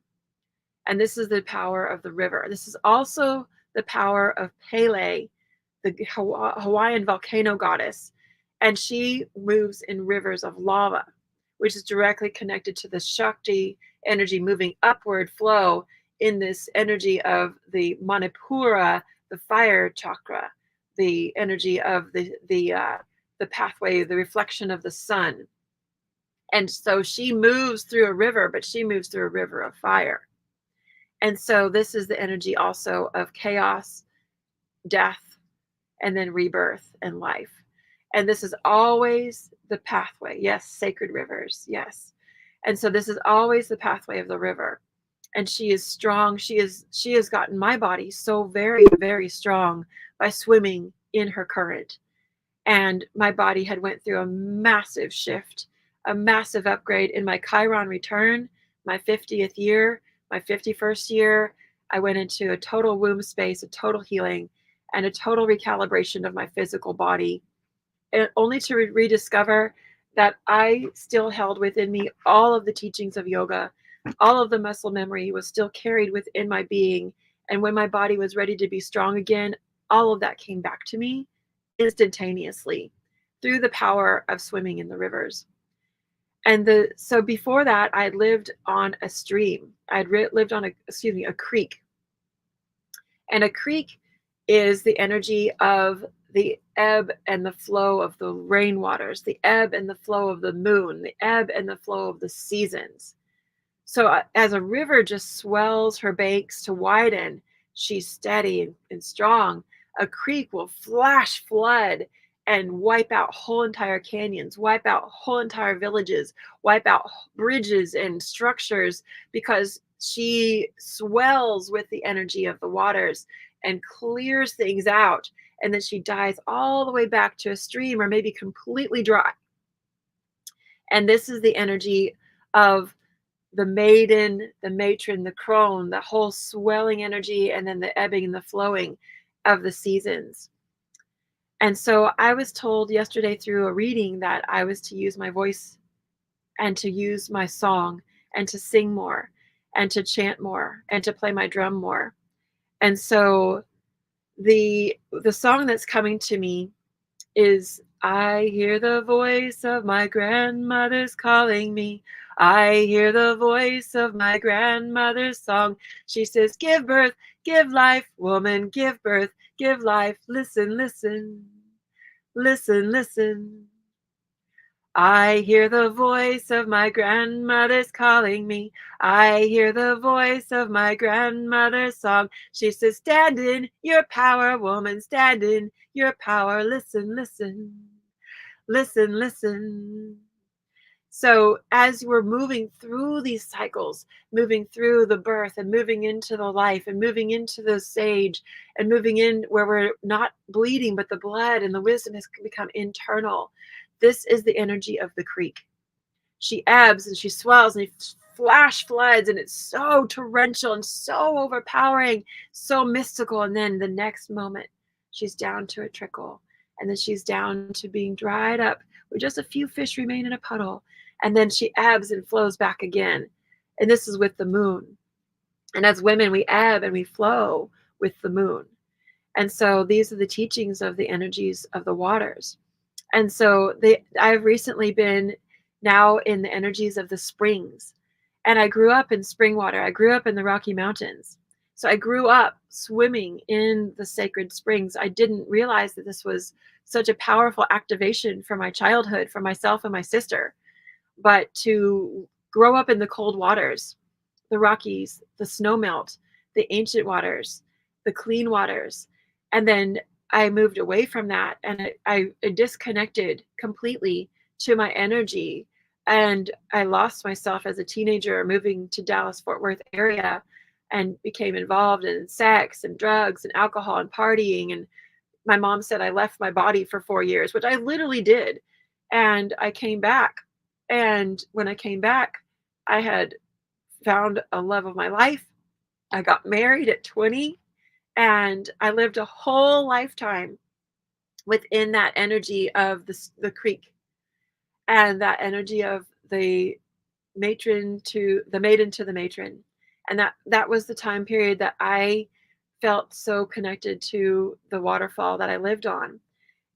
And this is the power of the river. This is also the power of Pele, the Hawaiian volcano goddess. And she moves in rivers of lava, which is directly connected to the Shakti energy moving upward flow in this energy of the Manipura, the fire chakra, the energy of the pathway, the reflection of the sun. And so she moves through a river, but she moves through a river of fire. And so this is the energy also of chaos, death, and then rebirth and life. And this is always the pathway. Yes, sacred rivers. Yes. And so this is always the pathway of the river. And she is strong. She has gotten my body so very, very strong by swimming in her current. And my body had went through a massive shift, a massive upgrade in my Chiron return, my 50th year, my 51st year. I went into a total womb space, a total healing, and a total recalibration of my physical body, and only to rediscover that I still held within me all of the teachings of yoga. All of the muscle memory was still carried within my being. And when my body was ready to be strong again, all of that came back to me instantaneously through the power of swimming in the rivers. And so before that, I had lived on a stream. I had lived on a creek. And a creek is the energy of the ebb and the flow of the rainwaters, the ebb and the flow of the moon, the ebb and the flow of the seasons. So as a river just swells her banks to widen, she's steady and strong. A creek will flash flood and wipe out whole entire canyons, wipe out whole entire villages, wipe out bridges and structures, because she swells with the energy of the waters and clears things out. And then she dies all the way back to a stream or maybe completely dry. And this is the energy of the maiden, the matron, the crone, the whole swelling energy, and then the ebbing and the flowing of the seasons. And so I was told yesterday through a reading that I was to use my voice and to use my song and to sing more and to chant more and to play my drum more. And so the song that's coming to me is, I hear the voice of my grandmother's calling me. I hear the voice of my grandmother's song. She says, give birth, give life, woman, give birth, give life. Listen, listen, listen, listen. I hear the voice of my grandmother's calling me. I hear the voice of my grandmother's song. She says, stand in your power, woman, stand in your power. Listen, listen, listen, listen. So as we're moving through these cycles, moving through the birth and moving into the life and moving into the sage and moving in where we're not bleeding, but the blood and the wisdom has become internal. This is the energy of the creek. She ebbs and she swells and flash floods, and it's so torrential and so overpowering, so mystical. And then the next moment, she's down to a trickle, and then she's down to being dried up where just a few fish remain in a puddle. And then she ebbs and flows back again. And this is with the moon. And as women, we ebb and we flow with the moon. And so these are the teachings of the energies of the waters. And so I've recently been now in the energies of the springs. And I grew up in spring water. I grew up in the Rocky Mountains. So I grew up swimming in the sacred springs. I didn't realize that this was such a powerful activation for my childhood, for myself and my sister. But to grow up in the cold waters, the Rockies, the snowmelt, the ancient waters, the clean waters, and then I moved away from that, and I disconnected completely to my energy, and I lost myself as a teenager moving to Dallas-Fort Worth area, and became involved in sex and drugs and alcohol and partying. And my mom said I left my body for 4 years, which I literally did. And I came back. And when I came back, I had found a love of my life. I got married at 20, And I lived a whole lifetime within that energy of the creek, and that energy of the maiden to the matron. And that was the time period that I felt so connected to the waterfall that I lived on.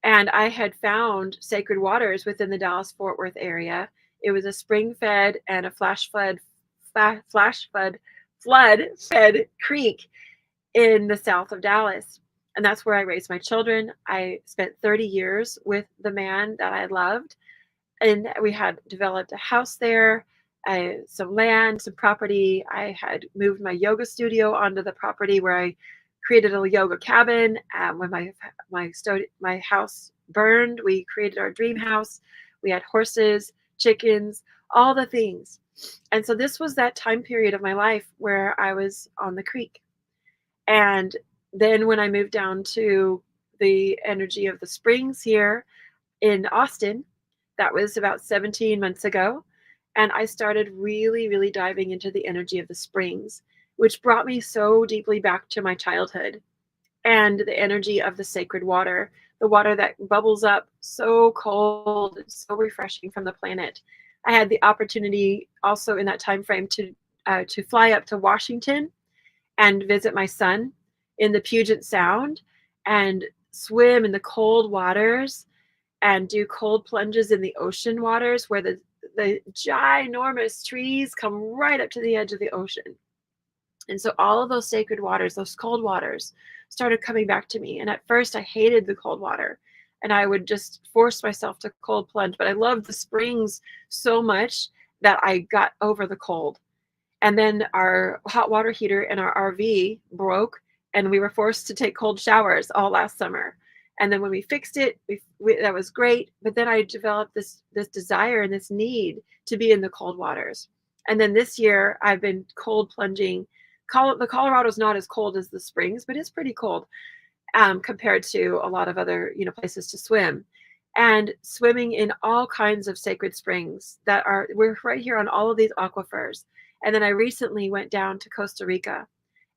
And I had found sacred waters within the Dallas-Fort Worth area. It was a spring-fed and a flood-fed creek in the south of Dallas. And that's where I raised my children. I spent 30 years with the man that I loved, and we had developed a house there, some land, some property. I had moved my yoga studio onto the property where I created a yoga cabin. When my house burned, we created our dream house. We had horses, chickens, all the things. And so this was that time period of my life where I was on the creek. And then when I moved down to the energy of the springs here in Austin, that was about 17 months ago. And I started really, really diving into the energy of the springs, which brought me so deeply back to my childhood, and the energy of the sacred water, the water that bubbles up so cold and so refreshing from the planet. I had the opportunity also in that time frame to fly up to Washington and visit my son in the Puget Sound and swim in the cold waters and do cold plunges in the ocean waters where the ginormous trees come right up to the edge of the ocean. And so all of those sacred waters, those cold waters, started coming back to me. And at first I hated the cold water and I would just force myself to cold plunge. But I loved the springs so much that I got over the cold. And then our hot water heater in our RV broke, and we were forced to take cold showers all last summer. And then when we fixed it, that was great. But then I developed this desire and this need to be in the cold waters. And then this year I've been cold plunging. The Colorado's not as cold as the springs, but it's pretty cold compared to a lot of other places to swim. And swimming in all kinds of sacred springs we're right here on all of these aquifers. And then I recently went down to Costa Rica,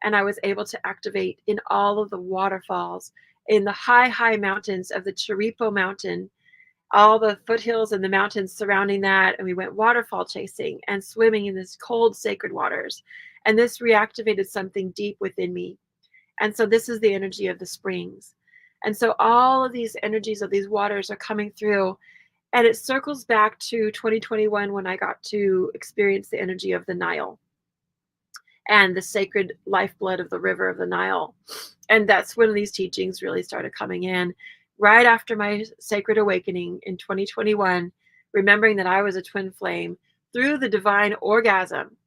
and I was able to activate in all of the waterfalls in the high mountains of the Chiripo Mountain, all the foothills and the mountains surrounding that. And we went waterfall chasing and swimming in this cold sacred waters. And this reactivated something deep within me. And so this is the energy of the springs. And so all of these energies of these waters are coming through. And it circles back to 2021 when I got to experience the energy of the Nile and the sacred lifeblood of the river of the Nile. And that's when these teachings really started coming in. Right after my sacred awakening in 2021, remembering that I was a twin flame through the divine orgasm,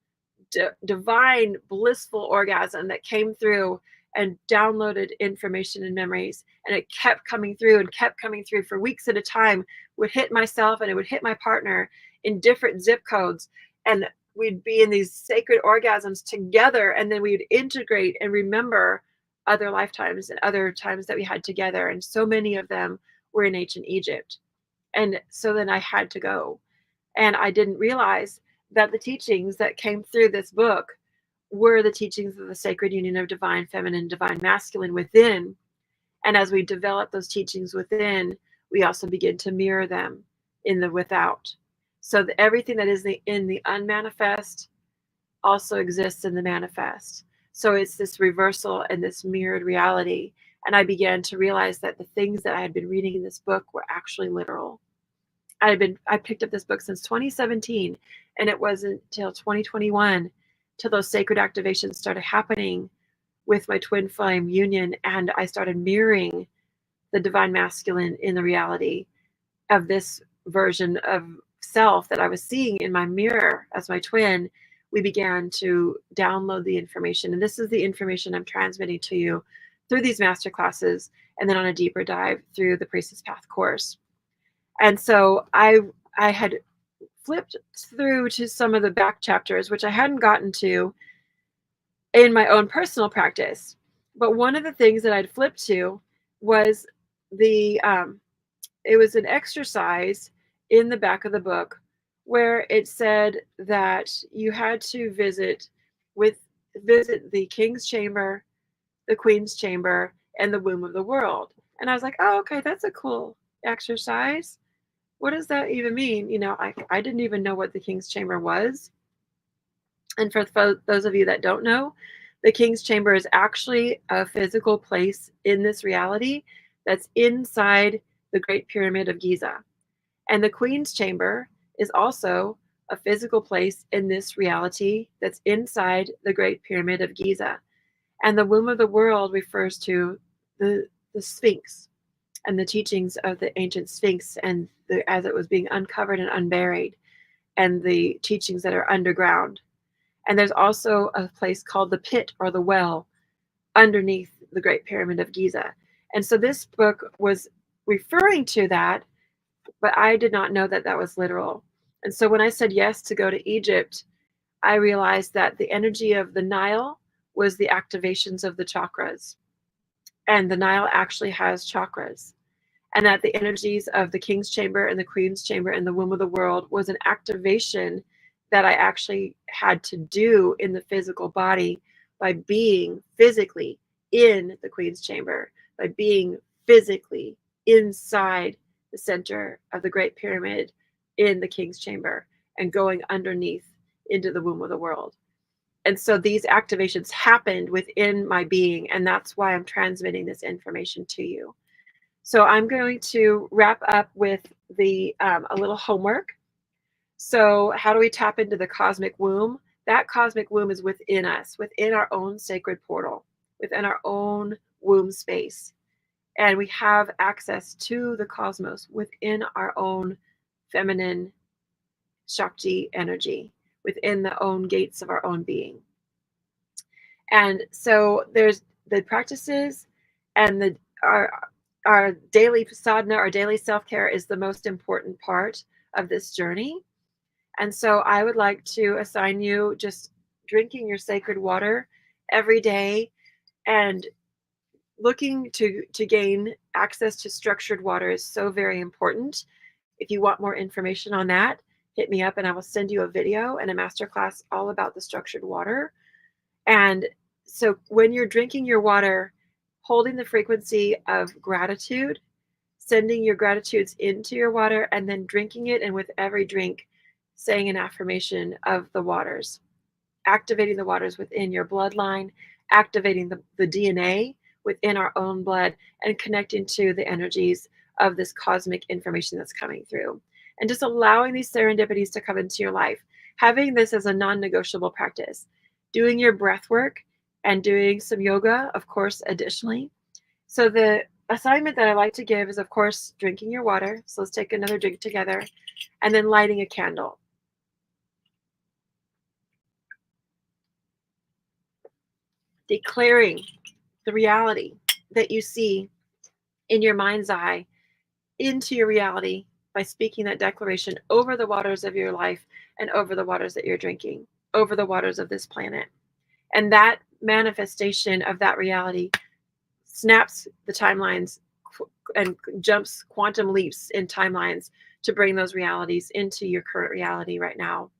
divine blissful orgasm that came through and downloaded information and memories, and it kept coming through and kept coming through for weeks at a time. Would hit myself and it would hit my partner in different zip codes, and we'd be in these sacred orgasms together, and then we'd integrate and remember other lifetimes and other times that we had together, and so many of them were in ancient Egypt. And so then I had to go, and I didn't realize that the teachings that came through this book were the teachings of the sacred union of divine feminine, divine masculine within. And as we develop those teachings within, we also begin to mirror them in the without. So everything that is in the unmanifest also exists in the manifest. So it's this reversal and this mirrored reality. And I began to realize that the things that I had been reading in this book were actually literal. I picked up this book since 2017, and it wasn't until 2021 till those sacred activations started happening with my twin flame union, and I started mirroring the divine masculine in the reality of this version of self that I was seeing in my mirror as my twin. We began to download the information, and this is the information I'm transmitting to you through these master classes, and then on a deeper dive through the Priestess Path course. And so I had flipped through to some of the back chapters, which I hadn't gotten to in my own personal practice. But one of the things that I'd flipped to was it was an exercise in the back of the book where it said that you had to visit the king's chamber, the Queen's Chamber, and the womb of the world. And I was like, oh, okay, that's a cool exercise. What does that even mean? I didn't even know what the King's Chamber was. And for those of you that don't know, the King's Chamber is actually a physical place in this reality that's inside the Great Pyramid of Giza. And the Queen's Chamber is also a physical place in this reality that's inside the Great Pyramid of Giza. And the womb of the world refers to the Sphinx and the teachings of the ancient Sphinx and as it was being uncovered and unburied, and the teachings that are underground. And there's also a place called the pit or the well underneath the Great Pyramid of Giza. And so this book was referring to that, but I did not know that that was literal. And so when I said yes to go to Egypt, I realized that the energy of the Nile was the activations of the chakras. And the Nile actually has chakras. And that the energies of the King's Chamber and the Queen's Chamber and the womb of the world was an activation that I actually had to do in the physical body by being physically in the Queen's Chamber, by being physically inside the center of the Great Pyramid in the King's Chamber and going underneath into the womb of the world. And so these activations happened within my being, and that's why I'm transmitting this information to you. So I'm going to wrap up with a little homework. So how do we tap into the cosmic womb? That cosmic womb is within us, within our own sacred portal, within our own womb space. And we have access to the cosmos within our own feminine Shakti energy, within the own gates of our own being. And so there's the practices and our daily sadhana, our daily self-care is the most important part of this journey. And so I would like to assign you just drinking your sacred water every day and looking to gain access to structured water is so very important. If you want more information on that, hit me up and I will send you a video and a masterclass all about the structured water. And so when you're drinking your water, holding the frequency of gratitude, sending your gratitudes into your water, and then drinking it, and with every drink, saying an affirmation of the waters, activating the waters within your bloodline, activating the DNA within our own blood, and connecting to the energies of this cosmic information that's coming through. And just allowing these serendipities to come into your life, having this as a non-negotiable practice, doing your breath work and doing some yoga, of course, additionally. So the assignment that I like to give is, of course, drinking your water. So let's take another drink together, and then lighting a candle. Declaring the reality that you see in your mind's eye into your reality by speaking that declaration over the waters of your life and over the waters that you're drinking, over the waters of this planet. And that manifestation of that reality snaps the timelines and jumps quantum leaps in timelines to bring those realities into your current reality right now.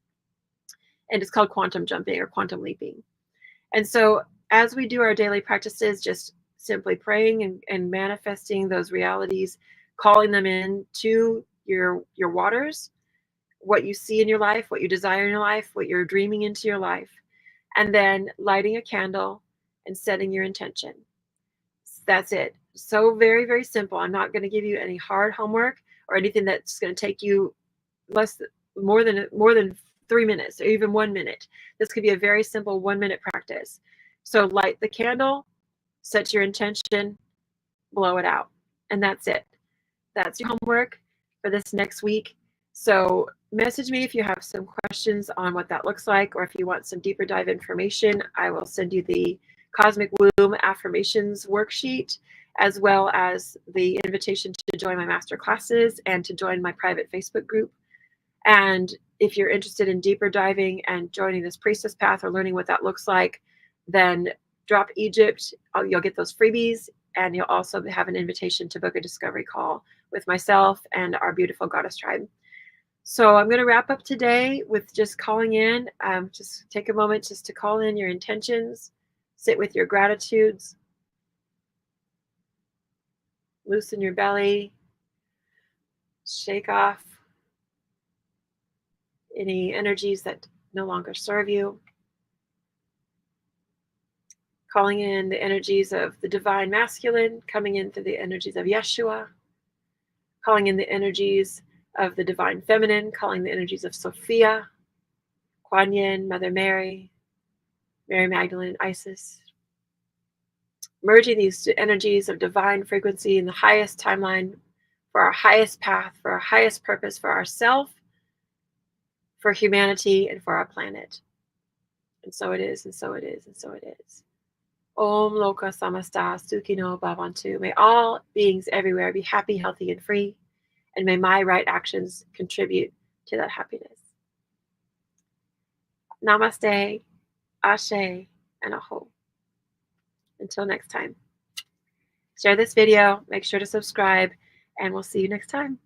And it's called quantum jumping or quantum leaping. And so as we do our daily practices, just simply praying and manifesting those realities, calling them in to your waters, what you see in your life, what you desire in your life, what you're dreaming into your life, and then lighting a candle and setting your intention. That's it. So very, very simple. I'm not going to give you any hard homework or anything that's going to take you more than 3 minutes or even 1 minute. This could be a very simple 1 minute practice. So light the candle, set your intention, blow it out. And that's it. That's your homework for this next week. So message me if you have some questions on what that looks like, or if you want some deeper dive information. I will send you the Cosmic Womb Affirmations worksheet, as well as the invitation to join my master classes and to join my private Facebook group. And if you're interested in deeper diving and joining this priestess path or learning what that looks like, then drop Egypt. You'll get those freebies, and you'll also have an invitation to book a discovery call with myself and our beautiful goddess tribe. So I'm going to wrap up today with just calling in. Just take a moment just to call in your intentions, sit with your gratitudes, Loosen your belly. Shake off any energies that no longer serve you. Calling in the energies of the divine masculine, coming in through the energies of Yeshua. Calling in the energies of the divine feminine, calling the energies of Sophia, Kuan Yin, Mother Mary, Mary Magdalene, Isis. Merging these energies of divine frequency in the highest timeline for our highest path, for our highest purpose, for ourself, for humanity, and for our planet. And so it is, and so it is, and so it is. Om Loka Samasta Sukhino Bhavantu. May all beings everywhere be happy, healthy, and free. And may my right actions contribute to that happiness. Namaste, Ashe, and Aho. Until next time. Share this video, make sure to subscribe, and we'll see you next time.